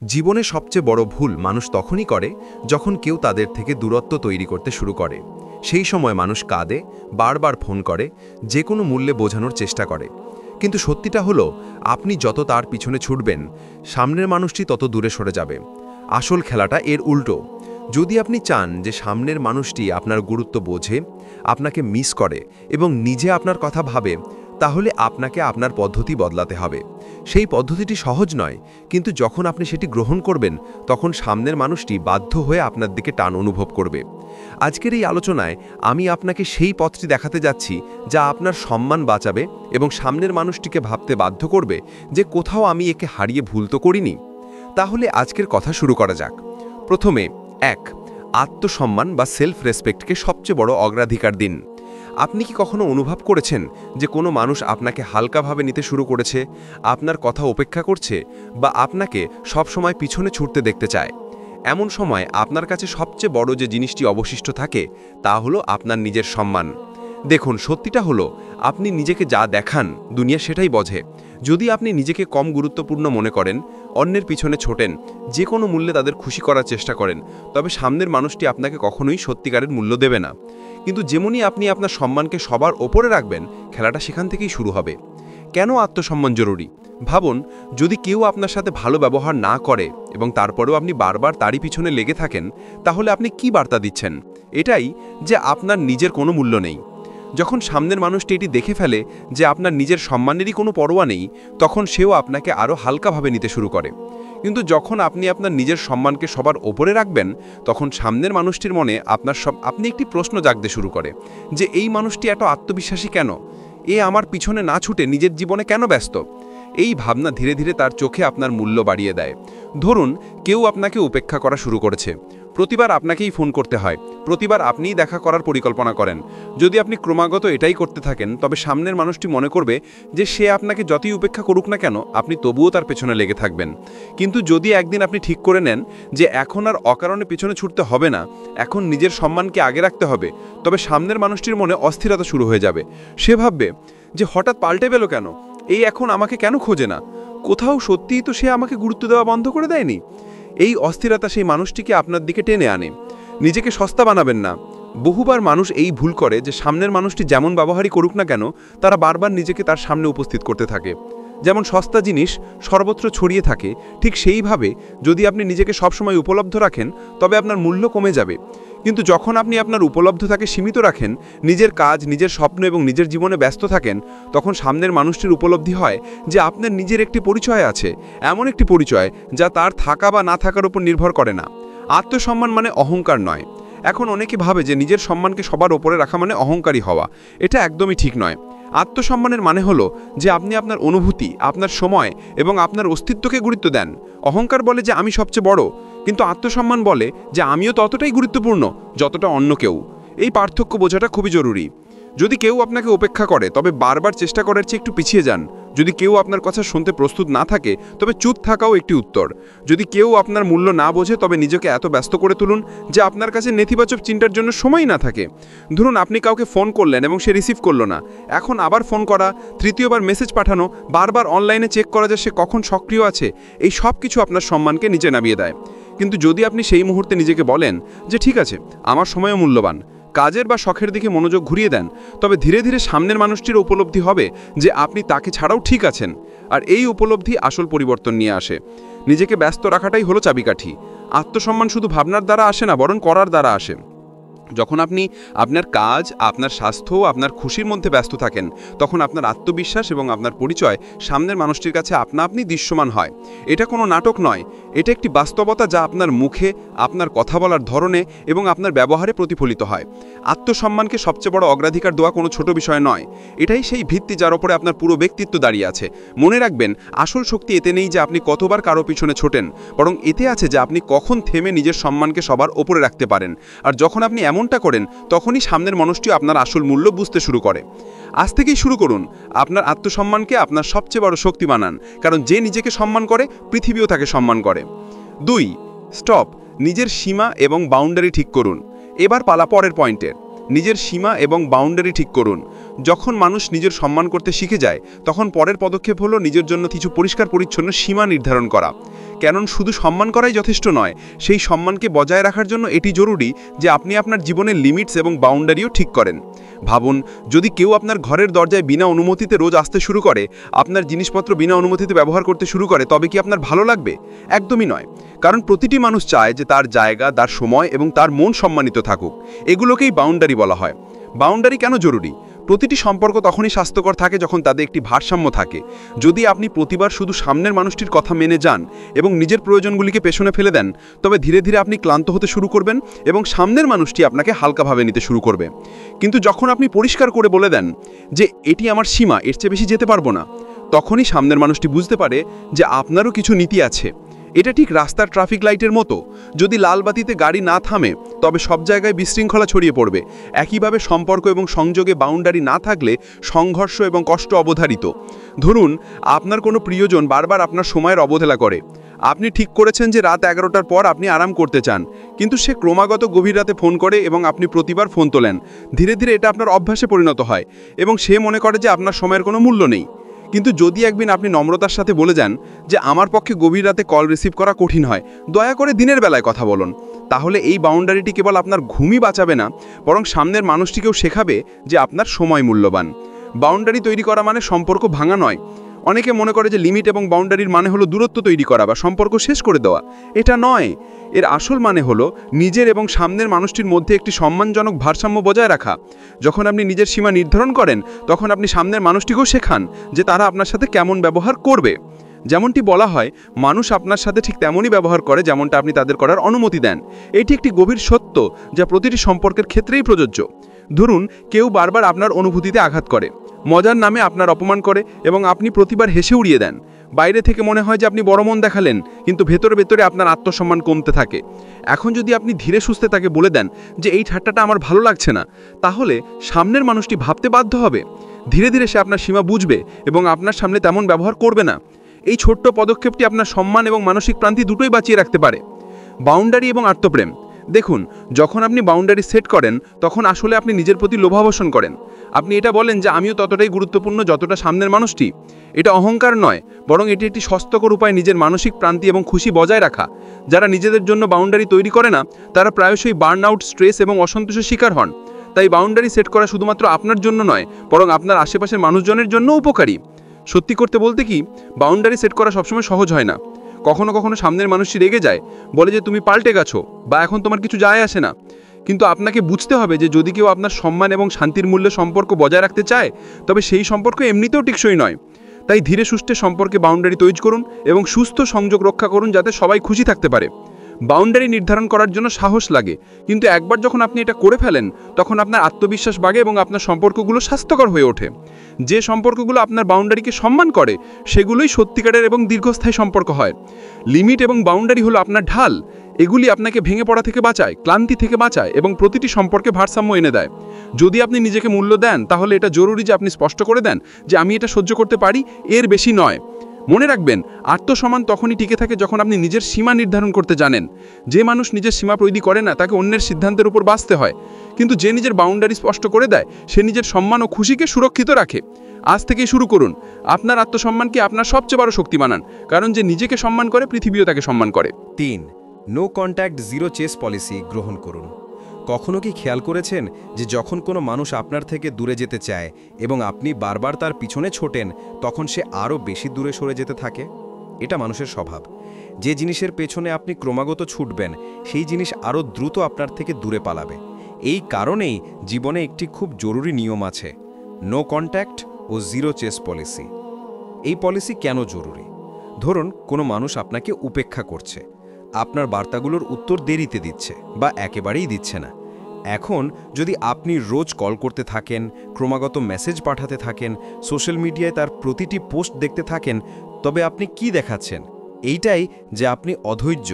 জীবনে সবচেয়ে বড় ভুল মানুষ তখনই করে যখন কেউ তাদের থেকে দূরত্ব তৈরি করতে শুরু করে। সেই সময় মানুষ কাঁদে, বারবার ফোন করে, যে কোনো মূল্যে বোঝানোর চেষ্টা করে। কিন্তু সত্যিটা হলো, আপনি যত তার পিছনে ছুটবেন, সামনের মানুষটি তত দূরে সরে যাবে। আসল খেলাটা এর উল্টো। যদি আপনি চান যে সামনের মানুষটি আপনার গুরুত্ব বোঝে, আপনাকে মিস করে এবং নিজে আপনার কথা ভাবে, তাহলে আপনাকে আপনার পদ্ধতি বদলাতে হবে। সেই পদ্ধতিটি সহজ নয়, কিন্তু যখন আপনি সেটি গ্রহণ করবেন, তখন সামনের মানুষটি বাধ্য হয়ে আপনার দিকে টান অনুভব করবে। আজকের এই আলোচনায় আমি আপনাকে সেই পথটি দেখাতে যাচ্ছি, যা আপনার সম্মান বাঁচাবে এবং সামনের মানুষটিকে ভাবতে বাধ্য করবে যে কোথাও আমি একে হারিয়ে ভুল তো করিনি। তাহলে আজকের কথা শুরু করা যাক। প্রথমে ১. আত্মসম্মান বা সেলফ রেসপেক্টকে সবচেয়ে বড় অগ্রাধিকার দিন। আপনি কি কখনো অনুভব করেছেন যে কোনো মানুষ আপনাকে হালকাভাবে নিতে শুরু করেছে, আপনার কথা উপেক্ষা করছে, বা আপনাকে সবসময় পিছনে ছুটতে দেখতে চায়? এমন সময় আপনার কাছে সবচেয়ে বড় যে জিনিসটি অবশিষ্ট থাকে, তা হলো আপনার নিজের সম্মান। দেখুন, সত্যিটা হলো, আপনি নিজেকে যা দেখান, দুনিয়া সেটাই বোঝে। যদি আপনি নিজেকে কম গুরুত্বপূর্ণ মনে করেন, অন্যের পিছনে ছোটেন, যে কোনো মূল্যে তাদের খুশি করার চেষ্টা করেন, তবে সামনের মানুষটি আপনাকে কখনোই সত্যিকারের মূল্য দেবে না। কিন্তু যেমনই আপনি আপনার সম্মানকে সবার ওপরে রাখবেন, খেলাটা সেখান থেকেই শুরু হবে। কেন আত্মসম্মান জরুরি? ভাবুন, যদি কেউ আপনার সাথে ভালো ব্যবহার না করে এবং তারপরেও আপনি বারবার তারই পিছনে লেগে থাকেন, তাহলে আপনি কি বার্তা দিচ্ছেন? এটাই যে আপনার নিজের কোনো মূল্য নেই। যখন সামনের মানুষটি এটি দেখে ফেলে যে আপনার নিজের সম্মানেরই কোনো পরোয়া নেই, তখন সেও আপনাকে আরও হালকাভাবে নিতে শুরু করে। কিন্তু যখন আপনি আপনার নিজের সম্মানকে সবার ওপরে রাখবেন, তখন সামনের মানুষটির মনে আপনি একটি প্রশ্ন জাগতে শুরু করে যে এই মানুষটি এত আত্মবিশ্বাসী কেন? এ আমার পিছনে না ছুটে নিজের জীবনে কেন ব্যস্ত? এই ভাবনা ধীরে ধীরে তার চোখে আপনার মূল্য বাড়িয়ে দেয়। ধরুন, কেউ আপনাকে উপেক্ষা করা শুরু করেছে। প্রতিবার আপনাকেই ফোন করতে হয়, প্রতিবার আপনিই দেখা করার পরিকল্পনা করেন। যদি আপনি ক্রমাগত এটাই করতে থাকেন, তবে সামনের মানুষটি মনে করবে যে সে আপনাকে যতই উপেক্ষা করুক না কেন, আপনি তবুও তার পেছনে লেগে থাকবেন। কিন্তু যদি একদিন আপনি ঠিক করে নেন যে এখন আর অকারণে পিছনে ছুটতে হবে না, এখন নিজের সম্মানকে আগে রাখতে হবে, তবে সামনের মানুষটির মনে অস্থিরতা শুরু হয়ে যাবে। সে ভাববে যে হঠাৎ পাল্টে গেল কেন, এই এখন আমাকে কেন খোঁজে না? কোথাও সত্যিই তো সে আমাকে গুরুত্ব দেওয়া বন্ধ করে দেয়নি। এই অস্থিরতা সেই মানুষটিকে আপনার দিকে টেনে আনে। নিজেকে সস্তা বানাবেন না। বহুবার মানুষ এই ভুল করে যে সামনের মানুষটি যেমন ব্যবহারই করুক না কেন, তারা বারবার নিজেকে তার সামনে উপস্থিত করতে থাকে। যেমন সস্তা জিনিস সর্বত্র ছড়িয়ে থাকে, ঠিক সেইভাবে যদি আপনি নিজেকে সবসময় উপলব্ধ রাখেন, তবে আপনার মূল্য কমে যাবে। কিন্তু যখন আপনি আপনার উপলব্ধতাকে সীমিত রাখেন, নিজের কাজ, নিজের স্বপ্ন এবং নিজের জীবনে ব্যস্ত থাকেন, তখন সামনের মানুষটির উপলব্ধি হয় যে আপনার নিজের একটি পরিচয় আছে, এমন একটি পরিচয় যা তার থাকা বা না থাকার উপর নির্ভর করে না। আত্মসম্মান মানে অহংকার নয়। এখন অনেকে ভাবে যে নিজের সম্মানকে সবার ওপরে রাখা মানে অহংকারী হওয়া। এটা একদমই ঠিক নয়। আত্মসম্মানের মানে হলো যে আপনি আপনার অনুভূতি, আপনার সময় এবং আপনার অস্তিত্বকে গুরুত্ব দেন। অহংকার বলে যে আমি সবচেয়ে বড়, কিন্তু আত্মসম্মান বলে যে আমিও ততটাই গুরুত্বপূর্ণ যতটা অন্য কেউ। এই পার্থক্য বোঝাটা খুবই জরুরি। যদি কেউ আপনাকে উপেক্ষা করে, তবে বারবার চেষ্টা করার চেয়ে একটু পিছিয়ে যান। যদি কেউ আপনার কথা শুনতে প্রস্তুত না থাকে, তবে চুপ থাকাও একটি উত্তর। যদি কেউ আপনার মূল্য না বোঝে, তবে নিজেকে এত ব্যস্ত করে তুলুন যে আপনার কাছে নেতিবাচক চিন্তার জন্য সময় না থাকে। ধরুন, আপনি কাউকে ফোন করলেন এবং সে রিসিভ করলো না। এখন আবার ফোন করা, তৃতীয়বার মেসেজ পাঠানো, বারবার অনলাইনে চেক করা যে সে কখন সক্রিয় আছে, এই সব কিছু আপনার সম্মানকে নিচে নামিয়ে দেয়। কিন্তু যদি আপনি সেই মুহূর্তে নিজেকে বলেন যে ঠিক আছে, আমার সময়ও মূল্যবান, কাজের বা শখের দিকে মনোযোগ ঘুরিয়ে দেন, তবে ধীরে ধীরে সামনের মানুষটির উপলব্ধি হবে যে আপনি তাকে ছাড়াও ঠিক আছেন। আর এই উপলব্ধি আসল পরিবর্তন নিয়ে আসে। নিজেকে ব্যস্ত রাখাটাই হলো চাবিকাঠি। আত্মসম্মান শুধু ভাবনার দ্বারা আসে না, বরং করার দ্বারা আসে। যখন আপনি আপনার কাজ, আপনার স্বাস্থ্য, আপনার খুশির মধ্যে ব্যস্ত থাকেন, তখন আপনার আত্মবিশ্বাস এবং আপনার পরিচয় সামনের মানুষটির কাছে আপনা আপনি দৃশ্যমান হয়। এটা কোনো নাটক নয়, এটা একটি বাস্তবতা যা আপনার মুখে, আপনার কথা বলার ধরনে এবং আপনার ব্যবহারে প্রতিফলিত হয়। আত্মসম্মানকে সবচেয়ে বড় অগ্রাধিকার দেওয়া কোনো ছোট বিষয় নয়। এটাই সেই ভিত্তি যার ওপরে আপনার পুরো ব্যক্তিত্ব দাঁড়িয়ে আছে। মনে রাখবেন, আসল শক্তি এতে নেই যে আপনি কতবার কারো পিছনে ছোটেন, বরং এতে আছে যে আপনি কখন থেমে নিজের সম্মানকে সবার ওপরে রাখতে পারেন। আর যখন আপনি এমনটা করেন, তখনই সামনের মানুষটি আপনার আসল মূল্য বুঝতে শুরু করে। আজ থেকেই শুরু করুন। আপনার আত্মসম্মানকে আপনার সবচেয়ে বড় শক্তি বানান, কারণ যে নিজেকে সম্মান করে, পৃথিবীও তাকে সম্মান করে। 2. স্টপ। নিজের সীমা এবং বাউন্ডারি ঠিক করুন। এবার পালা পরের পয়েন্টের। নিজের সীমা এবং বাউন্ডারি ঠিক করুন। যখন মানুষ নিজের সম্মান করতে শিখে যায় তখন পরের পদক্ষেপ হলো নিজের জন্য কিছু পরিষ্কার পরিচ্ছন্ন সীমা নির্ধারণ করা। কারণ শুধু সম্মান করাই যথেষ্ট নয়, সেই সম্মানকে বজায় রাখার জন্য এটি জরুরি যে আপনি আপনার জীবনের লিমিটস এবং বাউন্ডারিও ঠিক করেন। ভাবুন, যদি কেউ আপনার ঘরের দরজায় বিনা অনুমতিতে রোজ আসতে শুরু করে, আপনার জিনিসপত্র বিনা অনুমতিতে ব্যবহার করতে শুরু করে, তবে কি আপনার ভালো লাগবে? একদমই নয়। কারণ প্রতিটি মানুষ চায় যে তার জায়গা, তার সময় এবং তার মন সম্মানিত থাকুক। এগুলোকেই বাউন্ডারি বলা হয়। বাউন্ডারি কেন জরুরি? প্রতিটি সম্পর্ক তখনই স্বাস্থ্যকর থাকে যখন তাদের একটি ভারসাম্য থাকে। যদি আপনি প্রতিবার শুধু সামনের মানুষটির কথা মেনে যান এবং নিজের প্রয়োজনগুলিকে পেছনে ফেলে দেন, তবে ধীরে ধীরে আপনি ক্লান্ত হতে শুরু করবেন এবং সামনের মানুষটি আপনাকে হালকাভাবে নিতে শুরু করবে। কিন্তু যখন আপনি পরিষ্কার করে বলে দেন যে এটি আমার সীমা, এর চেয়ে বেশি যেতে পারবো না, তখনই সামনের মানুষটি বুঝতে পারে যে আপনারও কিছু নীতি আছে। এটা ঠিক রাস্তার ট্রাফিক লাইটের মতো। যদি লাল বাতিতে গাড়ি না থামে তবে সব জায়গায় বিশৃঙ্খলা ছড়িয়ে পড়বে। একইভাবে সম্পর্ক এবং সংযোগে বাউন্ডারি না থাকলে সংঘর্ষ এবং কষ্ট অবধারিত। ধরুন, আপনার কোনো প্রিয়জন বারবার আপনার সময়ের অবহেলা করে। আপনি ঠিক করেছেন যে রাত 11টার পর আপনি আরাম করতে চান, কিন্তু সে ক্রমাগত গভীর রাতে ফোন করে এবং আপনি প্রতিবার ফোন তোলেন। ধীরে ধীরে এটা আপনার অভ্যাসে পরিণত হয় এবং সে মনে করে যে আপনার সময়ের কোনো মূল্য নেই। কিন্তু যদি একদিন আপনি নম্রতার সাথে বলে যান যে আমার পক্ষে গভীর রাতে কল রিসিভ করা কঠিন হয়, দয়া করে দিনের বেলায় কথা বলুন, তাহলে এই বাউন্ডারিটি কেবল আপনার ঘুমই বাঁচাবে না, বরং সামনের মানুষটিকেও শেখাবে যে আপনার সময় মূল্যবান। বাউন্ডারি তৈরি করা মানে সম্পর্ক ভাঙা নয়। অনেকে মনে করে যে লিমিট এবং বাউন্ডারির মানে হলো দূরত্ব তৈরি করা বা সম্পর্ক শেষ করে দেওয়া। এটা নয়। এর আসল মানে হলো নিজের এবং সামনের মানুষটির মধ্যে একটি সম্মানজনক ভারসাম্য বজায় রাখা। যখন আপনি নিজের সীমা নির্ধারণ করেন, তখন আপনি সামনের মানুষটিকেও শেখান যে তারা আপনার সাথে কেমন ব্যবহার করবে। যেমনটি বলা হয়, মানুষ আপনার সাথে ঠিক তেমনই ব্যবহার করে যেমনটা আপনি তাদের করার অনুমতি দেন। এটি একটি গভীর সত্য যা প্রতিটি সম্পর্কের ক্ষেত্রেই প্রযোজ্য। ধরুন, কেউ বারবার আপনার অনুভূতিতে আঘাত করে, মজার নামে আপনার অপমান করে এবং আপনি প্রতিবার হেসে উড়িয়ে দেন। বাইরে থেকে মনে হয় যে আপনি বড় মন দেখালেন, কিন্তু ভেতরে ভেতরে আপনার আত্মসম্মান কমতে থাকে। এখন যদি আপনি ধীরে সুস্থে তাকে বলে দেন যে এই ঠাট্টাটা আমার ভালো লাগছে না, তাহলে সামনের মানুষটি ভাবতে বাধ্য হবে। ধীরে ধীরে সে আপনার সীমা বুঝবে এবং আপনার সামনে তেমন ব্যবহার করবে না। এই ছোট্ট পদক্ষেপটি আপনার সম্মান এবং মানসিক প্রান্তি দুটোই বাঁচিয়ে রাখতে পারে। বাউন্ডারি এবং আত্মপ্রেম। দেখুন, যখন আপনি বাউন্ডারি সেট করেন তখন আসলে আপনি নিজের প্রতি লোভাবসন করেন। আপনি এটা বলেন যে আমিও ততটাই গুরুত্বপূর্ণ যতটা সামনের মানুষটি। এটা অহংকার নয়, বরং এটি একটি স্বাস্থ্যকর উপায় নিজের মানসিক প্রান্তি এবং খুশি বজায় রাখা। যারা নিজেদের জন্য বাউন্ডারি তৈরি করে না, তারা প্রায়শই বার্ন আউট, স্ট্রেস এবং অসন্তোষের শিকার হন। তাই বাউন্ডারি সেট করা শুধুমাত্র আপনার জন্য নয়, বরং আপনার আশেপাশের মানুষজনের জন্য উপকারী। সত্যি করতে বলতে কি, বাউন্ডারি সেট করা সবসময় সহজ হয় না। কখনো কখনো সামনের মানুষটি রেগে যায়, বলে যে তুমি পাল্টে গেছো বা এখন তোমার কিছু যায় আসে না। কিন্তু আপনাকে বুঝতে হবে যে যদি কেউ আপনার সম্মান এবং শান্তির মূল্যে সম্পর্ক বজায় রাখতে চায়, তবে সেই সম্পর্ক এমনিতেও টেকসই নয়। তাই ধীরে সুস্থে সম্পর্কে বাউন্ডারি তৈরি করুন এবং সুস্থ সংযোগ রক্ষা করুন, যাতে সবাই খুশি থাকতে পারে। বাউন্ডারি নির্ধারণ করার জন্য সাহস লাগে, কিন্তু একবার যখন আপনি এটা করে ফেলেন, তখন আপনার আত্মবিশ্বাস বাড়ে এবং আপনার সম্পর্কগুলো স্বাস্থ্যকর হয়ে ওঠে। যে সম্পর্কগুলো আপনার বাউন্ডারিকে সম্মান করে, সেগুলোই সত্যিকারের এবং দীর্ঘস্থায়ী সম্পর্ক হয়। লিমিট এবং বাউন্ডারি হলো আপনার ঢাল। এগুলি আপনাকে ভেঙে পড়া থেকে বাঁচায়, ক্লান্তি থেকে বাঁচায় এবং প্রতিটি সম্পর্কে ভারসাম্য এনে দেয়। যদি আপনি নিজেকে মূল্য দেন, তাহলে এটা জরুরি যে আপনি স্পষ্ট করে দেন যে আমি এটা সহ্য করতে পারি, এর বেশি নয়। মনে রাখবেন, আত্মসম্মান তখনই টিকে থাকে যখন আপনি নিজের সীমা নির্ধারণ করতে জানেন। যে মানুষ নিজের সীমা তৈরি করে না, তাকে অন্যের সিদ্ধান্তের উপর বাঁচতে হয়। কিন্তু যে নিজের বাউন্ডারি স্পষ্ট করে দেয়, সে নিজের সম্মান ও খুশিকে সুরক্ষিত রাখে। আজ থেকেই শুরু করুন। আপনার আত্মসম্মানকে আপনার সবচেয়ে বড় শক্তি বানান, কারণ যে নিজেকে সম্মান করে, পৃথিবীও তাকে সম্মান করে। 3. No contact zero chase policy গ্রহণ করুন। কখনো কি খেয়াল করেছেন যে যখন কোনো মানুষ আপনার থেকে দূরে যেতে চায় এবং আপনি বারবার তার পিছনে ছোটেন, তখন সে আরও বেশি দূরে সরে যেতে থাকে? এটা মানুষের স্বভাব। যে জিনিসের পেছনে আপনি ক্রমাগত ছুটবেন, সেই জিনিস আরও দ্রুত আপনার থেকে দূরে পালাবে। এই কারণেই জীবনে একটি খুব জরুরি নিয়ম আছে, নো কন্ট্যাক্ট ও জিরো চেস পলিসি। এই পলিসি কেন জরুরি? ধরুন, কোনো মানুষ আপনাকে উপেক্ষা করছে, আপনার বার্তাগুলোর উত্তর দেরিতে দিচ্ছে বা একেবারেই দিচ্ছে না। এখন যদি আপনি রোজ কল করতে থাকেন, ক্রমাগত মেসেজ পাঠাতে থাকেন, সোশ্যাল মিডিয়ায় তার প্রতিটি পোস্ট দেখতে থাকেন, তবে আপনি কি দেখাচ্ছেন? এইটাই যে আপনি অধৈর্য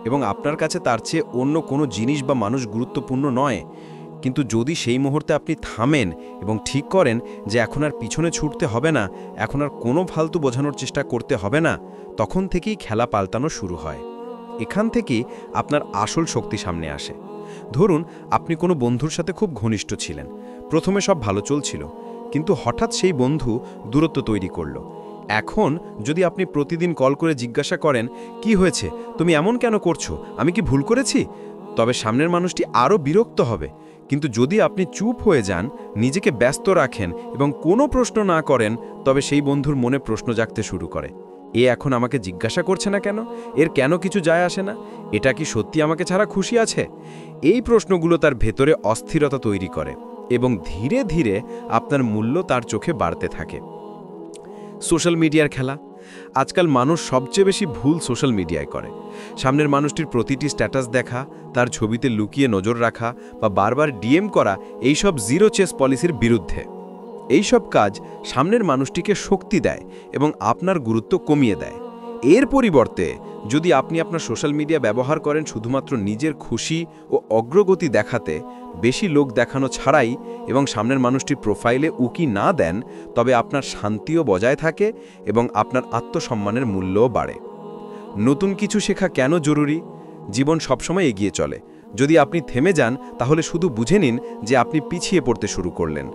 এবং আপনার কাছে তার চেয়ে অন্য কোনো জিনিস বা মানুষ গুরুত্বপূর্ণ নয়। কিন্তু যদি সেই মুহূর্তে আপনি থামেন এবং ঠিক করেন যে এখন আর পিছনে ছুটতে হবে না, এখন আর কোনো ফালতু বোঝানোর চেষ্টা করতে হবে না, তখন থেকেই খেলা পাল্টানো শুরু হয়। এখান থেকেই আপনার আসল শক্তি সামনে আসে। ধরুন, আপনি কোনো বন্ধুর সাথে খুব ঘনিষ্ঠ ছিলেন। প্রথমে সব ভালো চলছিল, কিন্তু হঠাৎ সেই বন্ধু দূরত্ব তৈরি করলো। এখন যদি আপনি প্রতিদিন কল করে জিজ্ঞাসা করেন, কি হয়েছে, তুমি এমন কেন করছো, আমি কি ভুল করেছি, তবে সামনের মানুষটি আরও বিরক্ত হবে। কিন্তু যদি আপনি চুপ হয়ে যান, নিজেকে ব্যস্ত রাখেন এবং কোনো প্রশ্ন না করেন, তবে সেই বন্ধুর মনে প্রশ্ন জাগতে শুরু করে। এ এখন আমাকে জিজ্ঞাসা করছে না কেন, এর কেন কিছু যায় আসে না, এটা কি সত্যি আমাকে ছাড়া খুশি আছে? এই প্রশ্নগুলো তার ভেতরে অস্থিরতা তৈরি করে এবং ধীরে ধীরে আপনার মূল্য তার চোখে বাড়তে থাকে। সোশ্যাল মিডিয়ার খেলা। আজকাল মানুষ সবচেয়ে বেশি ভুল সোশ্যাল মিডিয়ায় করে। সামনের মানুষটির প্রতিটি স্ট্যাটাস দেখা, তার ছবিতে লুকিয়ে নজর রাখা বা বারবার ডিএম করা, এইসব জিরো চেস পলিসির বিরুদ্ধে। এইসব কাজ সামনের মানুষটিকে শক্তি দেয় এবং আপনার গুরুত্ব কমিয়ে দেয়। এর পরিবর্তে যদি আপনি আপনার সোশ্যাল মিডিয়া ব্যবহার করেন শুধুমাত্র নিজের খুশি ও অগ্রগতি দেখাতে, বেশি লোক দেখানো ছাড়াই, এবং সামনের মানুষটির প্রোফাইলে উকি না দেন, তবে আপনার শান্তিও বজায় থাকে এবং আপনার আত্মসম্মানের মূল্যও বাড়ে। নতুন কিছু শেখা কেন জরুরি? জীবন সবসময় এগিয়ে চলে। যদি আপনি থেমে যান, তাহলে শুধু বুঝে নিন যে আপনি পিছিয়ে পড়তে শুরু করলেন।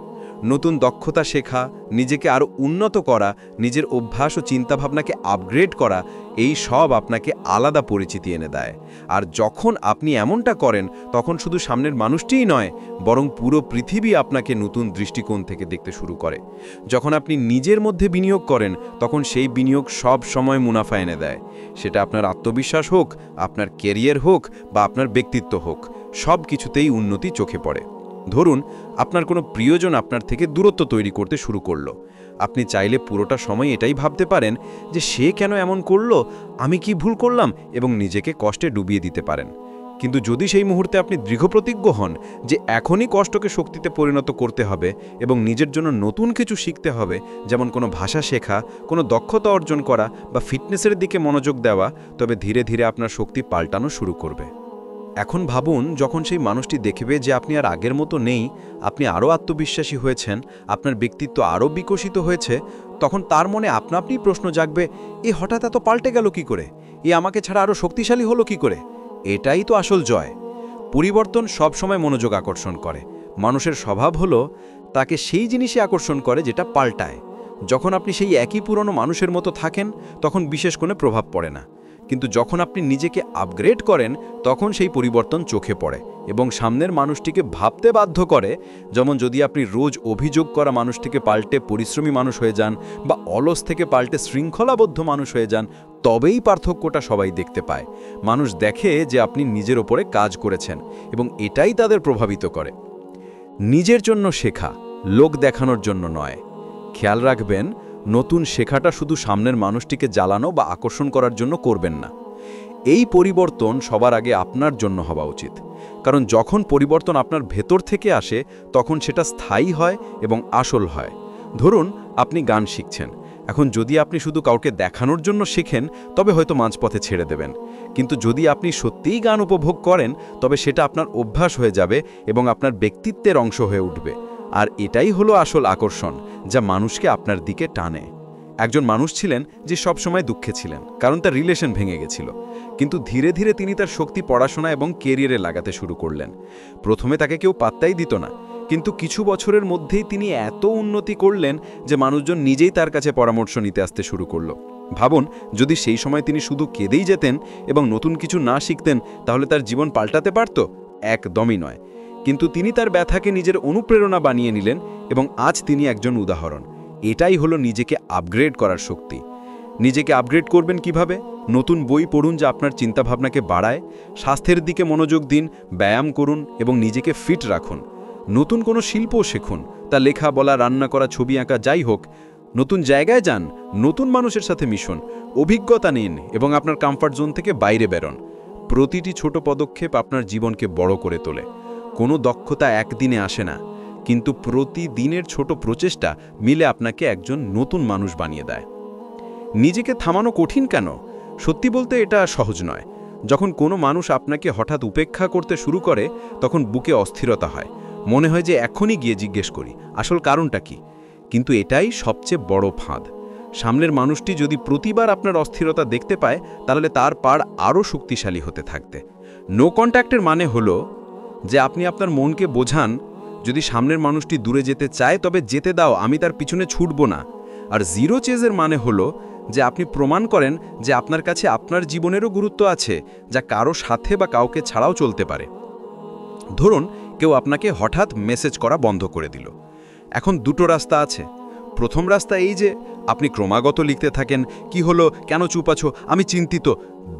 নতুন দক্ষতা শেখা, নিজেকে আরও উন্নত করা, নিজের অভ্যাস ও চিন্তাভাবনাকে আপগ্রেড করা, এই সব আপনাকে আলাদা পরিচিতি এনে দেয়। আর যখন আপনি এমনটা করেন, তখন শুধু সামনের মানুষটিই নয়, বরং পুরো পৃথিবী আপনাকে নতুন দৃষ্টিকোণ থেকে দেখতে শুরু করে। যখন আপনি নিজের মধ্যে বিনিয়োগ করেন, তখন সেই বিনিয়োগ সব সময় মুনাফা এনে দেয়। সেটা আপনার আত্মবিশ্বাস হোক, আপনার ক্যারিয়ার হোক বা আপনার ব্যক্তিত্ব হোক, সব কিছুতেই উন্নতি চোখে পড়ে। ধরুন আপনার কোনো প্রিয়জন আপনার থেকে দূরত্ব তৈরি করতে শুরু করলো। আপনি চাইলে পুরোটা সময় এটাই ভাবতে পারেন যে সে কেন এমন করলো, আমি কি ভুল করলাম, এবং নিজেকে কষ্টে ডুবিয়ে দিতে পারেন। কিন্তু যদি সেই মুহূর্তে আপনি দৃঢ়প্রতিজ্ঞ হন যে এখনই কষ্টকে শক্তিতে পরিণত করতে হবে এবং নিজের জন্য নতুন কিছু শিখতে হবে, যেমন কোনো ভাষা শেখা, কোনো দক্ষতা অর্জন করা বা ফিটনেসের দিকে মনোযোগ দেওয়া, তবে ধীরে ধীরে আপনার শক্তি পাল্টানো শুরু করবে। এখন ভাবুন, যখন সেই মানুষটি দেখবে যে আপনি আর আগের মতো নেই, আপনি আরও আত্মবিশ্বাসী হয়েছেন, আপনার ব্যক্তিত্ব আরও বিকশিত হয়েছে, তখন তার মনে আপনা আপনি প্রশ্ন জাগবে, এ হঠাৎ এত পাল্টে গেল কি করে, এ আমাকে ছাড়া আরও শক্তিশালী হলো কি করে? এটাই তো আসল জয়। পরিবর্তন সবসময় মনোযোগ আকর্ষণ করে। মানুষের স্বভাব হলো তাকে সেই জিনিসে আকর্ষণ করে যেটা পাল্টায়। যখন আপনি সেই একই পুরনো মানুষের মতো থাকেন, তখন বিশেষ কোনো প্রভাব পড়ে না। কিন্তু যখন আপনি নিজেকে আপগ্রেড করেন, তখন সেই পরিবর্তন চোখে পড়ে এবং সামনের মানুষটিকে ভাবতে বাধ্য করে। যেমন যদি আপনি রোজ অভিযোগ করা মানুষ থেকে পাল্টে পরিশ্রমী মানুষ হয়ে যান বা অলস থেকে পাল্টে শৃঙ্খলাবদ্ধ মানুষ হয়ে যান, তবেই পার্থক্যটা সবাই দেখতে পায়। মানুষ দেখে যে আপনি নিজের ওপরে কাজ করেছেন এবং এটাই তাদের প্রভাবিত করে। নিজের জন্য শেখা, লোক দেখানোর জন্য নয়। খেয়াল রাখবেন, নতুন শেখাটা শুধু সামনের মানুষটিকে জ্বালানো বা আকর্ষণ করার জন্য করবেন না। এই পরিবর্তন সবার আগে আপনার জন্য হওয়া উচিত, কারণ যখন পরিবর্তন আপনার ভেতর থেকে আসে, তখন সেটা স্থায়ী হয় এবং আসল হয়। ধরুন আপনি গান শিখছেন। এখন যদি আপনি শুধু কাউকে দেখানোর জন্য শেখেন, তবে হয়তো মাঝপথে ছেড়ে দেবেন। কিন্তু যদি আপনি সত্যিই গান উপভোগ করেন, তবে সেটা আপনার অভ্যাস হয়ে যাবে এবং আপনার ব্যক্তিত্বের অংশ হয়ে উঠবে। আর এটাই হলো আসল আকর্ষণ, যা মানুষকে আপনার দিকে টানে। একজন মানুষ ছিলেন যে সবসময় দুঃখে ছিলেন, কারণ তার রিলেশন ভেঙে গেছিল। কিন্তু ধীরে ধীরে তিনি তার শক্তি পড়াশোনা এবং কেরিয়ারে লাগাতে শুরু করলেন। প্রথমে তাকে কেউ পাত্তাই দিত না, কিন্তু কিছু বছরের মধ্যেই তিনি এত উন্নতি করলেন যে মানুষজন নিজেই তার কাছে পরামর্শ নিতে আসতে শুরু করলো। ভাবুন, যদি সেই সময় তিনি শুধু কেঁদেই যেতেন এবং নতুন কিছু না শিখতেন, তাহলে তার জীবন পাল্টাতে পারত? একদমই নয়। কিন্তু তিনি তার ব্যথাকে নিজের অনুপ্রেরণা বানিয়ে নিলেন এবং আজ তিনি একজন উদাহরণ। এটাই হলো নিজেকে আপগ্রেড করার শক্তি। নিজেকে আপগ্রেড করবেন কিভাবে? নতুন বই পড়ুন যা আপনার চিন্তাভাবনাকে বাড়ায়, স্বাস্থ্যের দিকে মনোযোগ দিন, ব্যায়াম করুন এবং নিজেকে ফিট রাখুন। নতুন কোনো শিল্পও শিখুন, তা লেখা, বলা, রান্না করা, ছবি আঁকা, যাই হোক। নতুন জায়গায় যান, নতুন মানুষের সাথে মিশুন, অভিজ্ঞতা নিন এবং আপনার কমফর্ট জোন থেকে বাইরে বেরোন। প্রতিটি ছোট পদক্ষেপ আপনার জীবনকে বড় করে তোলে। কোনো দক্ষতা একদিনে আসে না, কিন্তু প্রতিদিনের ছোট প্রচেষ্টা মিলে আপনাকে একজন নতুন মানুষ বানিয়ে দেয়। নিজেকে থামানো কঠিন কেন? সত্যি বলতে এটা সহজ নয়। যখন কোনো মানুষ আপনাকে হঠাৎ উপেক্ষা করতে শুরু করে, তখন বুকে অস্থিরতা হয়। মনে হয় যে এখনই গিয়ে জিজ্ঞেস করি আসল কারণটা কি। কিন্তু এটাই সবচেয়ে বড় ফাঁদ। সামনের মানুষটি যদি প্রতিবার আপনার অস্থিরতা দেখতে পায়, তাহলে তার পাড় আরও শক্তিশালী হতে থাকবে। নো কন্ট্যাক্টের মানে হলো যে আপনি আপনার মনকে বোঝান যদি সামনের মানুষটি দূরে যেতে চায় তবে যেতে দাও, আমি তার পিছনে ছুটব না। আর জিরো চেজের মানে হলো যে আপনি প্রমাণ করেন যে আপনার কাছে আপনার জীবনেরও গুরুত্ব আছে, যা কারো সাথে বা কাউকে ছাড়াও চলতে পারে। ধরুন কেউ আপনাকে হঠাৎ মেসেজ করা বন্ধ করে দিল। এখন দুটো রাস্তা আছে। প্রথম রাস্তা এই যে আপনি ক্রমাগত লিখতে থাকেন, কি হলো, কেন চুপ আছো, আমি চিন্তিত।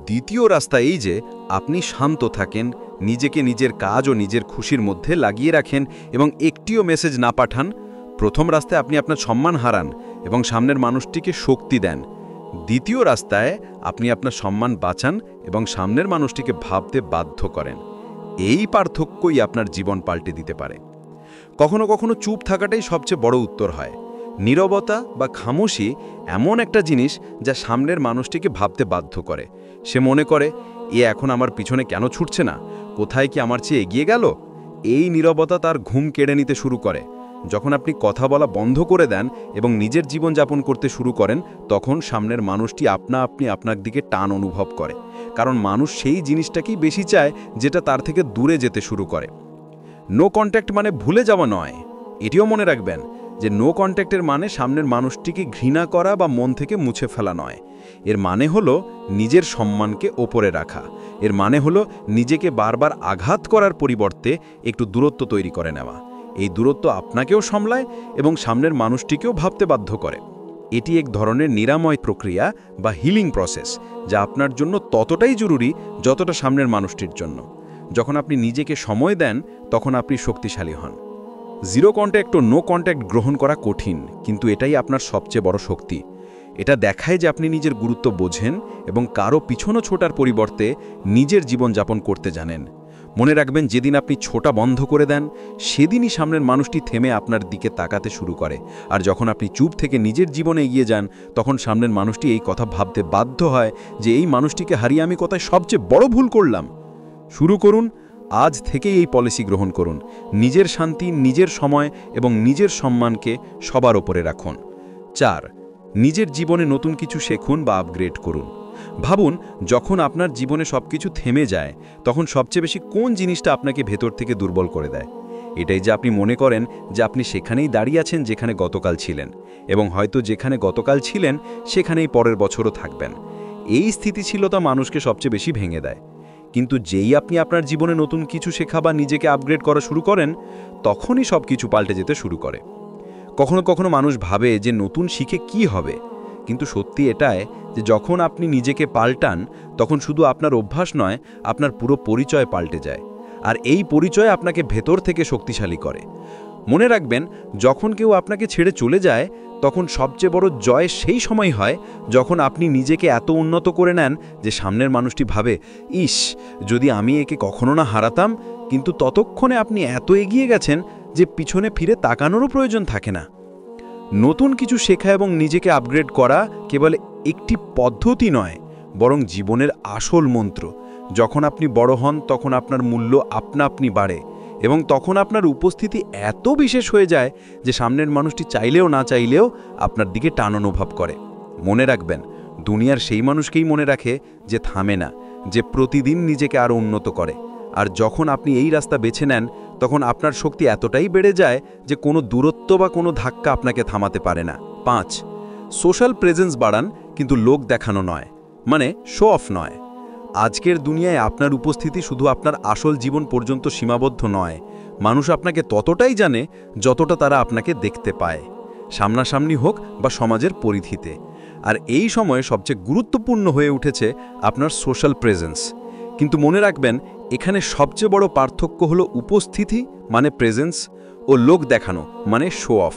দ্বিতীয় রাস্তা এই যে আপনি শান্ত থাকেন, নিজেকে নিজের কাজ ও নিজের খুশির মধ্যে লাগিয়ে রাখেন এবং একটিও মেসেজ না পাঠান। প্রথম রাস্তায় আপনি আপনার সম্মান হারান এবং সামনের মানুষটিকে শক্তি দেন। দ্বিতীয় রাস্তায় আপনি আপনার সম্মান বাঁচান এবং সামনের মানুষটিকে ভাবতে বাধ্য করেন। এই পার্থক্যই আপনার জীবন পাল্টে দিতে পারে। কখনো কখনো চুপ থাকাটাই সবচেয়ে বড় উত্তর হয়। নীরবতা বা খামোশি এমন একটা জিনিস যা সামনের মানুষটিকে ভাবতে বাধ্য করে। সে মনে করে, এ এখন আমার পিছনে কেন ছুটছে না, কোথায় কি আমার চেয়ে এগিয়ে গেল। এই নীরবতা তার ঘুম কেড়ে নিতে শুরু করে। যখন আপনি কথা বলা বন্ধ করে দেন এবং নিজের জীবন যাপন করতে শুরু করেন, তখন সামনের মানুষটি আপনি আপনার দিকে টান অনুভব করে, কারণ মানুষ সেই জিনিসটাকেই বেশি চায় যেটা তার থেকে দূরে যেতে শুরু করে। নো কন্ট্যাক্ট মানে ভুলে যাওয়া নয়, এটিও মনে রাখবেন যে নো কন্ট্যাক্টের মানে সামনের মানুষটিকে ঘৃণা করা বা মন থেকে মুছে ফেলা নয়। এর মানে হলো নিজের সম্মানকে ওপরে রাখা। এর মানে হলো নিজেকে বারবার আঘাত করার পরিবর্তে একটু দূরত্ব তৈরি করে নেওয়া। এই দূরত্ব আপনাকেও সামলায় এবং সামনের মানুষটিকেও ভাবতে বাধ্য করে। এটি এক ধরনের নিরাময় প্রক্রিয়া বা হিলিং প্রসেস, যা আপনার জন্য ততটাই জরুরি যতটা সামনের মানুষটির জন্য। যখন আপনি নিজেকে সময় দেন তখন আপনি শক্তিশালী হন। জিরো কন্ট্যাক্ট ও নো কন্ট্যাক্ট গ্রহণ করা কঠিন, কিন্তু এটাই আপনার সবচেয়ে বড় শক্তি। এটা দেখায় যে আপনি নিজের গুরুত্ব বোঝেন এবং কারো পিছনে ছোটার পরিবর্তে নিজের জীবনযাপন করতে জানেন। মনে রাখবেন, যেদিন আপনি ছোটা বন্ধ করে দেন সেদিনই সামনের মানুষটি থেমে আপনার দিকে তাকাতে শুরু করে। আর যখন আপনি চুপ থেকে নিজের জীবনে এগিয়ে যান তখন সামনের মানুষটি এই কথা ভাবতে বাধ্য হয় যে এই মানুষটিকে হারিয়ে আমি কোথায় সবচেয়ে বড় ভুল করলাম। শুরু করুন, আজ থেকেই এই পলিসি গ্রহণ করুন। নিজের শান্তি, নিজের সময় এবং নিজের সম্মানকে সবার ওপরে রাখুন। 4. নিজের জীবনে নতুন কিছু শিখুন বা আপগ্রেড করুন। ভাবুন, যখন আপনার জীবনে সবকিছু থেমে যায় তখন সবচেয়ে বেশি কোন জিনিসটা আপনাকে ভেতর থেকে দুর্বল করে দেয়? এটাই যে আপনি মনে করেন যে আপনি সেখানেই দাঁড়িয়ে আছেন যেখানে গতকাল ছিলেন, এবং হয়তো যেখানে গতকাল ছিলেন সেখানেই পরের বছরও থাকবেন। এই স্থিতিশীলতা মানুষকে সবচেয়ে বেশি ভেঙে দেয়। কিন্তু যেই আপনি আপনার জীবনে নতুন কিছু শেখা বা নিজেকে আপগ্রেড করা শুরু করেন, তখনই সব কিছু পাল্টে যেতে শুরু করে। কখনো কখনো মানুষ ভাবে যে নতুন শিখে কি হবে, কিন্তু সত্যি এটাই যে যখন আপনি নিজেকে পাল্টান তখন শুধু আপনার অভ্যাস নয়, আপনার পুরো পরিচয় পাল্টে যায়। আর এই পরিচয় আপনাকে ভেতর থেকে শক্তিশালী করে। মনে রাখবেন, যখন কেউ আপনাকে ছেড়ে চলে যায় তখন সবচেয়ে বড় জয় সেই সময় হয় যখন আপনি নিজেকে এত উন্নত করে নেন যে সামনের মানুষটি ভাবে, ইস, যদি আমি একে কখনো না হারাতাম। কিন্তু ততক্ষণে আপনি এত এগিয়ে গেছেন যে পিছনে ফিরে তাকানোরও প্রয়োজন থাকে না। নতুন কিছু শেখা এবং নিজেকে আপগ্রেড করা কেবল একটি পদ্ধতি নয়, বরং জীবনের আসল মন্ত্র। যখন আপনি বড় হন তখন আপনার মূল্য আপনি বাড়ে এবং তখন আপনার উপস্থিতি এত বিশেষ হয়ে যায় যে সামনের মানুষটি চাইলেও না চাইলেও আপনার দিকে টান অনুভব করে। মনে রাখবেন, দুনিয়ার সেই মানুষকেই মনে রাখে যে থামে না, যে প্রতিদিন নিজেকে আরও উন্নত করে। আর যখন আপনি এই রাস্তা বেছে নেন তখন আপনার শক্তি এতটাই বেড়ে যায় যে কোনো দূরত্ব বা কোনো ধাক্কা আপনাকে থামাতে পারে না। 5. সোশ্যাল প্রেজেন্স বাড়ান, কিন্তু লোক দেখানো নয়, মানে শো অফ নয়। আজকের দুনিয়ায় আপনার উপস্থিতি শুধু আপনার আসল জীবন পর্যন্ত সীমাবদ্ধ নয়। মানুষ আপনাকে ততটাই জানে যতটা তারা আপনাকে দেখতে পায়, সামনাসামনি হোক বা সমাজের পরিধিতে। আর এই সময়ে সবচেয়ে গুরুত্বপূর্ণ হয়ে উঠেছে আপনার সোশ্যাল প্রেজেন্স। কিন্তু মনে রাখবেন, এখানে সবচেয়ে বড় পার্থক্য হলো উপস্থিতি মানে প্রেজেন্স ও লোক দেখানো মানে শো অফ।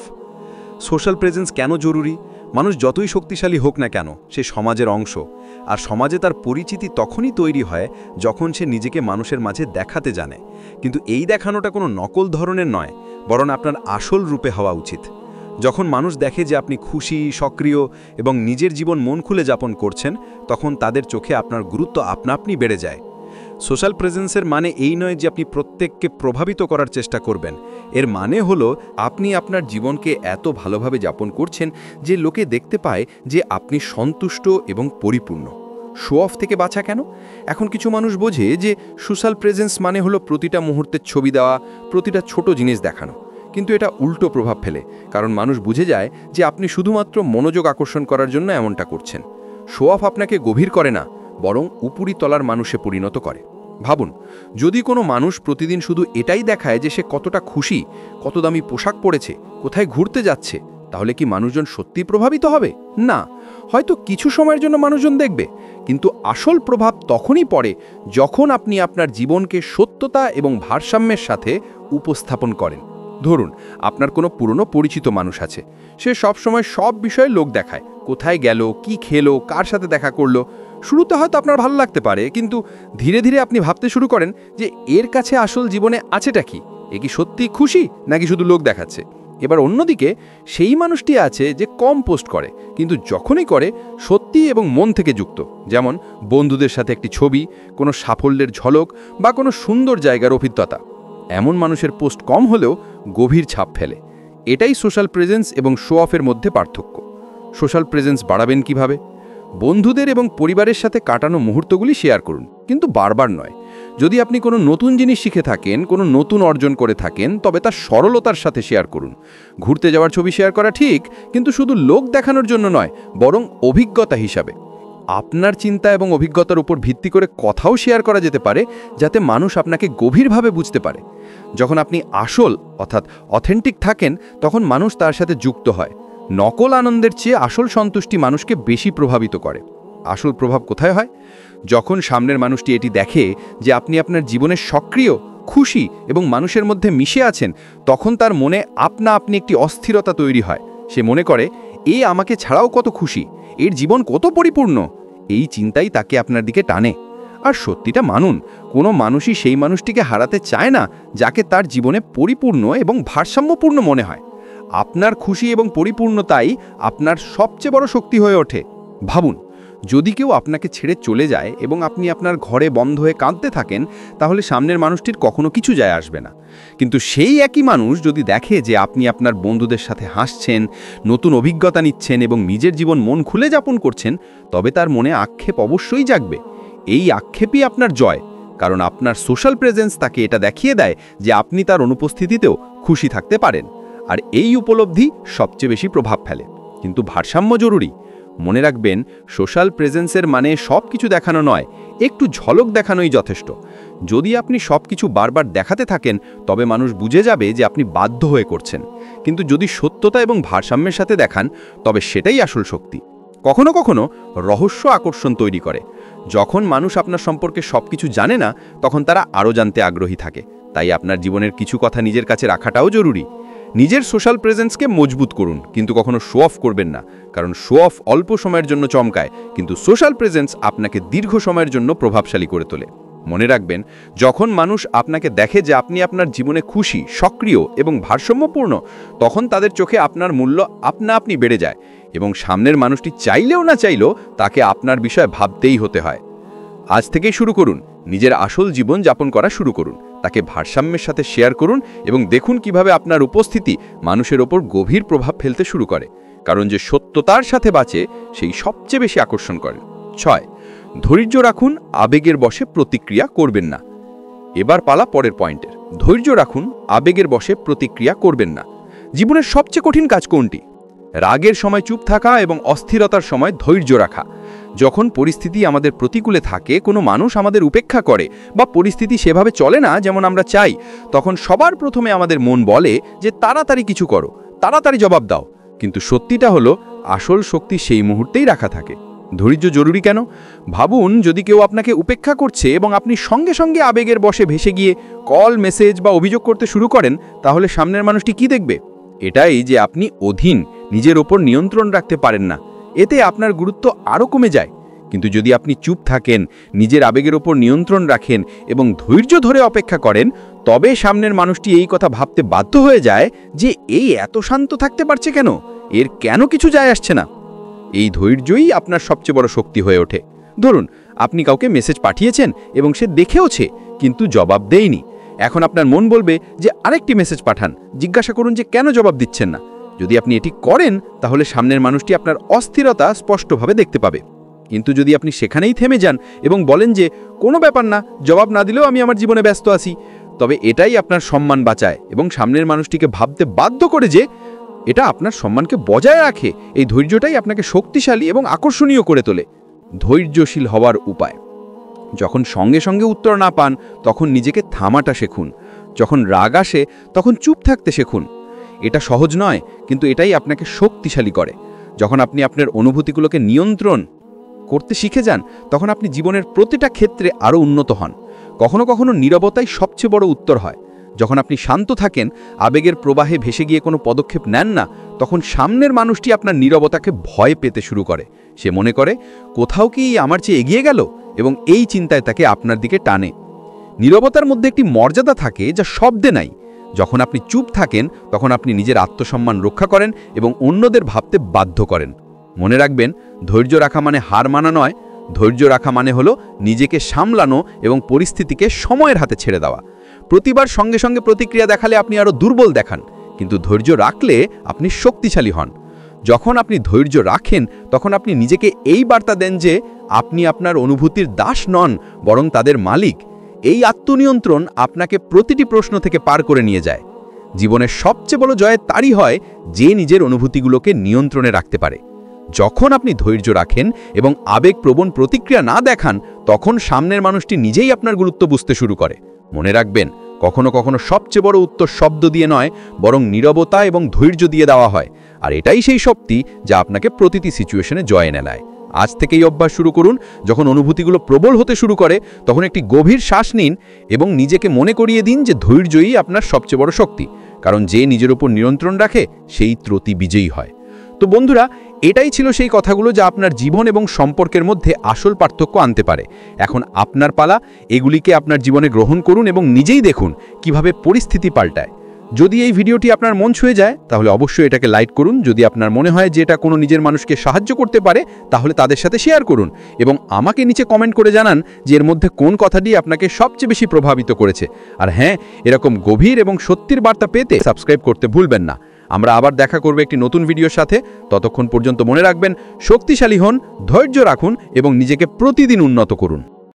সোশ্যাল প্রেজেন্স কেন জরুরি? মানুষ যতই শক্তিশালী হোক না কেন, সে সমাজের অংশ। আর সমাজে তার পরিচিতি তখনই তৈরি হয় যখন সে নিজেকে মানুষের মাঝে দেখাতে জানে। কিন্তু এই দেখানোটা কোনো নকল ধরনের নয়, বরং আপনার আসল রূপে হওয়া উচিত। যখন মানুষ দেখে যে আপনি খুশি, সক্রিয় এবং নিজের জীবন মন খুলে যাপন করছেন, তখন তাদের চোখে আপনার গুরুত্ব আপনি বেড়ে যায়। সোশ্যাল প্রেজেন্সের মানে এই নয় যে আপনি প্রত্যেককে প্রভাবিত করার চেষ্টা করবেন। এর মানে হলো আপনি আপনার জীবনকে এত ভালোভাবে যাপন করছেন যে লোকে দেখতে পায় যে আপনি সন্তুষ্ট এবং পরিপূর্ণ। শো অফ থেকে বাঁচা কেন? এখন কিছু মানুষ বোঝে যে সোশ্যাল প্রেজেন্স মানে হলো প্রতিটা মুহূর্তের ছবি দেওয়া, প্রতিটা ছোট জিনিস দেখানো। কিন্তু এটা উল্টো প্রভাব ফেলে, কারণ মানুষ বুঝে যায় যে আপনি শুধুমাত্র মনোযোগ আকর্ষণ করার জন্য এমনটা করছেন। শো অফ আপনাকে গভীর করে না, বরং উপরি তলার মানুষে পরিণত করে। ভাবুন, যদি কোনো মানুষ প্রতিদিন শুধু এটাই দেখায় যে সে কতটা খুশি, কত দামি পোশাক পরেছে, কোথায় ঘুরতে যাচ্ছে, তাহলে কি মানুষজন সত্যিই প্রভাবিত হবে? না, হয়তো কিছু সময়ের জন্য মানুষজন দেখবে, কিন্তু আসল প্রভাব তখনই পড়ে যখন আপনি আপনার জীবনকে সত্যতা এবং ভারসাম্যের সাথে উপস্থাপন করেন। ধরুন, আপনার কোনো পুরনো পরিচিত মানুষ আছে, সে সবসময় সব বিষয়ে লোক দেখায়, কোথায় গেল, কি খেলো, কার সাথে দেখা করলো। শুরুতে হয়তো আপনার ভালো লাগতে পারে, কিন্তু ধীরে ধীরে আপনি ভাবতে শুরু করেন যে এর কাছে আসল জীবনে আছেটা কি? এ কি সত্যি খুশি, নাকি শুধু লোক দেখাচ্ছে? এবার অন্যদিকে সেই মানুষটি আছে যে কম পোস্ট করে, কিন্তু যখনই করে সত্যি এবং মন থেকে যুক্ত, যেমন বন্ধুদের সাথে একটি ছবি, কোনো সাফল্যের ঝলক বা কোনো সুন্দর জায়গার অভিজ্ঞতা। এমন মানুষের পোস্ট কম হলেও গভীর ছাপ ফেলে। এটাই সোশ্যাল প্রেজেন্স এবং শো অফের মধ্যে পার্থক্য। সোশ্যাল প্রেজেন্স বাড়াবেন কিভাবে? বন্ধুদের এবং পরিবারের সাথে কাটানো মুহূর্তগুলি শেয়ার করুন, কিন্তু বারবার নয়। যদি আপনি কোনো নতুন জিনিস শিখে থাকেন, কোনো নতুন অর্জন করে থাকেন, তবে তার সরলতার সাথে শেয়ার করুন। ঘুরতে যাওয়ার ছবি শেয়ার করা ঠিক, কিন্তু শুধু লোক দেখানোর জন্য নয়, বরং অভিজ্ঞতা হিসাবে। আপনার চিন্তা এবং অভিজ্ঞতার উপর ভিত্তি করে কথাও শেয়ার করা যেতে পারে, যাতে মানুষ আপনাকে গভীরভাবে বুঝতে পারে। যখন আপনি আসল অর্থাৎ অথেন্টিক থাকেন, তখন মানুষ তার সাথে যুক্ত হয়। নকল আনন্দের চেয়ে আসল সন্তুষ্টি মানুষকে বেশি প্রভাবিত করে। আসল প্রভাব কোথায় হয়? যখন সামনের মানুষটি এটি দেখে যে আপনি আপনার জীবনের সক্রিয়, খুশি এবং মানুষের মধ্যে মিশে আছেন, তখন তার মনে আপনা আপনি একটি অস্থিরতা তৈরি হয়। সে মনে করে, এ আমাকে ছাড়াও কত খুশি, এর জীবন কত পরিপূর্ণ। এই চিন্তাই তাকে আপনার দিকে টানে। আর সত্যিটা মানুন, কোনো মানুষই সেই মানুষটিকে হারাতে চায় না যাকে তার জীবনে পরিপূর্ণ এবং ভারসাম্যপূর্ণ মনে হয়। আপনার খুশি এবং পরিপূর্ণতাই আপনার সবচেয়ে বড় শক্তি হয়ে ওঠে। ভাবুন, যদি কেউ আপনাকে ছেড়ে চলে যায় এবং আপনি আপনার ঘরে বন্ধ হয়ে কাঁদতে থাকেন, তাহলে সামনের মানুষটির কখনো কিছু যায় আসবে না। কিন্তু সেই একই মানুষ যদি দেখে যে আপনি আপনার বন্ধুদের সাথে হাসছেন, নতুন অভিজ্ঞতা নিচ্ছেন এবং নিজের জীবন মন খুলে যাপন করছেন, তবে তার মনে আক্ষেপ অবশ্যই জাগবে। এই আক্ষেপই আপনার জয়, কারণ আপনার সোশ্যাল প্রেজেন্স তাকে এটা দেখিয়ে দেয় যে আপনি তার অনুপস্থিতিতেও খুশি থাকতে পারেন। আর এই উপলব্ধি সবচেয়ে বেশি প্রভাব ফেলে। কিন্তু ভারসাম্য জরুরি। মনে রাখবেন, সোশ্যাল প্রেজেন্সের মানে সব কিছু দেখানো নয়, একটু ঝলক দেখানোই যথেষ্ট। যদি আপনি সব কিছু বারবার দেখাতে থাকেন, তবে মানুষ বুঝে যাবে যে আপনি বাধ্য হয়ে করছেন। কিন্তু যদি সত্যতা এবং ভারসাম্যের সাথে দেখান, তবে সেটাই আসল শক্তি। কখনো কখনো রহস্য আকর্ষণ তৈরি করে। যখন মানুষ আপনার সম্পর্কে সব কিছু জানে না, তখন তারা আরও জানতে আগ্রহী থাকে। তাই আপনার জীবনের কিছু কথা নিজের কাছে রাখাটাও জরুরি। নিজের সোশ্যাল প্রেজেন্সকে মজবুত করুন, কিন্তু কখনো শো অফ করবেন না, কারণ শো অফ অল্প সময়ের জন্য চমকায়, কিন্তু সোশ্যাল প্রেজেন্স আপনাকে দীর্ঘ সময়ের জন্য প্রভাবশালী করে তোলে। মনে রাখবেন, যখন মানুষ আপনাকে দেখে যে আপনি আপনার জীবনে খুশি, সক্রিয় এবং ভারসাম্যপূর্ণ, তখন তাদের চোখে আপনার মূল্য আপনা আপনি বেড়ে যায় এবং সামনের মানুষটি চাইলেও না চাইলেও তাকে আপনার বিষয়ে ভাবতেই হতে হয়। আজ থেকেই শুরু করুন, নিজের আসল জীবন যাপন করা শুরু করুন, তাকে ভারসাম্যের সাথে শেয়ার করুন এবং দেখুন কিভাবে আপনার উপস্থিতি মানুষের ওপর গভীর প্রভাব ফেলতে শুরু করে। কারণ যে সত্যতার সাথে বাঁচে, সেই সবচেয়ে বেশি আকর্ষণ করে। 6. ধৈর্য রাখুন, আবেগের বশে প্রতিক্রিয়া করবেন না। এবার পালা পরের পয়েন্টের। ধৈর্য রাখুন, আবেগের বশে প্রতিক্রিয়া করবেন না। জীবনের সবচেয়ে কঠিন কাজ কোনটি? রাগের সময় চুপ থাকা এবং অস্থিরতার সময় ধৈর্য রাখা। যখন পরিস্থিতি আমাদের প্রতিকূলে থাকে, কোনো মানুষ আমাদের উপেক্ষা করে বা পরিস্থিতি সেভাবে চলে না যেমন আমরা চাই, তখন সবার প্রথমে আমাদের মন বলে যে তাড়াতাড়ি কিছু করো, তাড়াতাড়ি জবাব দাও। কিন্তু সত্যিটা হলো, আসল শক্তি সেই মুহূর্তেই রাখা থাকে। ধৈর্য জরুরি কেন? ভাবুন, যদি কেউ আপনাকে উপেক্ষা করছে এবং আপনি সঙ্গে সঙ্গে আবেগের বশে ভেসে গিয়ে কল, মেসেজ বা অভিযোগ করতে শুরু করেন, তাহলে সামনের মানুষটি কি দেখবে? এটাই যে আপনি অধীন, নিজের ওপর নিয়ন্ত্রণ রাখতে পারেন না। এতে আপনার গুরুত্ব আরও কমে যায়। কিন্তু যদি আপনি চুপ থাকেন, নিজের আবেগের ওপর নিয়ন্ত্রণ রাখেন এবং ধৈর্য ধরে অপেক্ষা করেন, তবে সামনের মানুষটি এই কথা ভাবতে বাধ্য হয়ে যায় যে এই এত শান্ত থাকতে পারছে কেন, এর কেন কিছু যায় আসছে না। এই ধৈর্যই আপনার সবচেয়ে বড় শক্তি হয়ে ওঠে। ধরুন, আপনি কাউকে মেসেজ পাঠিয়েছেন এবং সে দেখেওছে কিন্তু জবাব দেয়নি। এখন আপনার মন বলবে যে আরেকটি মেসেজ পাঠান, জিজ্ঞাসা করুন যে কেন জবাব দিচ্ছেন না। যদি আপনি এটি করেন, তাহলে সামনের মানুষটি আপনার অস্থিরতা স্পষ্টভাবে দেখতে পাবে। কিন্তু যদি আপনি সেখানেই থেমে যান এবং বলেন যে কোনো ব্যাপার না, জবাব না দিলেও আমি আমার জীবনে ব্যস্ত আছি, তবে এটাই আপনার সম্মান বাঁচায় এবং সামনের মানুষটিকে ভাবতে বাধ্য করে যে এটা আপনার সম্মানকে বজায় রাখে। এই ধৈর্যটাই আপনাকে শক্তিশালী এবং আকর্ষণীয় করে তোলে। ধৈর্যশীল হওয়ার উপায়: যখন সঙ্গে সঙ্গে উত্তর না পান তখন নিজেকে থামাটা শিখুন। যখন রাগ আসে তখন চুপ থাকতে শিখুন। এটা সহজ নয়, কিন্তু এটাই আপনাকে শক্তিশালী করে। যখন আপনি আপনার অনুভূতিগুলোকে নিয়ন্ত্রণ করতে শিখে যান তখন আপনি জীবনের প্রতিটা ক্ষেত্রে আরও উন্নত হন। কখনো কখনো নীরবতাই সবচেয়ে বড় উত্তর হয়। যখন আপনি শান্ত থাকেন, আবেগের প্রবাহে ভেসে গিয়ে কোনো পদক্ষেপ নেন না, তখন সামনের মানুষটি আপনার নীরবতাকে ভয় পেতে শুরু করে। সে মনে করে কোথাও কি আমার চেয়ে এগিয়ে গেল, এবং এই চিন্তায় তাকে আপনার দিকে টানে। নীরবতার মধ্যে একটি মর্যাদা থাকে যা শব্দে নাই। যখন আপনি চুপ থাকেন তখন আপনি নিজের আত্মসম্মান রক্ষা করেন এবং অন্যদের ভাবতে বাধ্য করেন। মনে রাখবেন, ধৈর্য রাখা মানে হার মানা নয়। ধৈর্য রাখা মানে হলো নিজেকে সামলানো এবং পরিস্থিতিকে সময়ের হাতে ছেড়ে দেওয়া। প্রতিবার সঙ্গে সঙ্গে প্রতিক্রিয়া দেখালে আপনি আরও দুর্বল দেখান, কিন্তু ধৈর্য রাখলে আপনি শক্তিশালী হন। যখন আপনি ধৈর্য রাখেন তখন আপনি নিজেকে এই বার্তা দেন যে আপনি আপনার অনুভূতির দাস নন, বরং তাদের মালিক। এই আত্মনিয়ন্ত্রণ আপনাকে প্রতিটি প্রশ্ন থেকে পার করে নিয়ে যায়। জীবনের সবচেয়ে বড় জয় তারই হয় যে নিজের অনুভূতিগুলোকে নিয়ন্ত্রণে রাখতে পারে। যখন আপনি ধৈর্য রাখেন এবং আবেগপ্রবণ প্রতিক্রিয়া না দেখান, তখন সামনের মানুষটি নিজেই আপনার গুরুত্ব বুঝতে শুরু করে। মনে রাখবেন, কখনো কখনো সবচেয়ে বড় উত্তর শব্দ দিয়ে নয়, বরং নীরবতা এবং ধৈর্য দিয়ে দেওয়া হয়। আর এটাই সেই শক্তি যা আপনাকে প্রতিটি সিচুয়েশনে জয় এনে নেয়। আজ থেকেই অভ্যাস শুরু করুন। যখন অনুভূতিগুলো প্রবল হতে শুরু করে তখন একটি গভীর শ্বাস নিন এবং নিজেকে মনে করিয়ে দিন যে ধৈর্যই আপনার সবচেয়ে বড় শক্তি। কারণ যে নিজের উপর নিয়ন্ত্রণ রাখে সেই ত্রুটি বিজয়ী হয়। তো বন্ধুরা, এটাই ছিল সেই কথাগুলো যা আপনার জীবন এবং সম্পর্কের মধ্যে আসল পার্থক্য আনতে পারে। এখন আপনার পালা। এগুলিকে আপনার জীবনে গ্রহণ করুন এবং নিজেই দেখুন কিভাবে পরিস্থিতি পাল্টায়। যদি এই ভিডিওটি আপনার মন ছুঁয়ে যায় তাহলে অবশ্যই এটাকে লাইক করুন। যদি আপনার মনে হয় যে এটা কোনো নিজের মানুষকে সাহায্য করতে পারে তাহলে তাদের সাথে শেয়ার করুন এবং আমাকে নিচে কমেন্ট করে জানান যে এর মধ্যে কোন কথাটি আপনাকে সবচেয়ে বেশি প্রভাবিত করেছে। আর হ্যাঁ, এরকম গভীর এবং সত্যির বার্তা পেতে সাবস্ক্রাইব করতে ভুলবেন না। আমরা আবার দেখা করব একটি নতুন ভিডিওর সাথে। ততক্ষণ পর্যন্ত মনে রাখবেন, শক্তিশালী হন, ধৈর্য রাখুন এবং নিজেকে প্রতিদিন উন্নত করুন।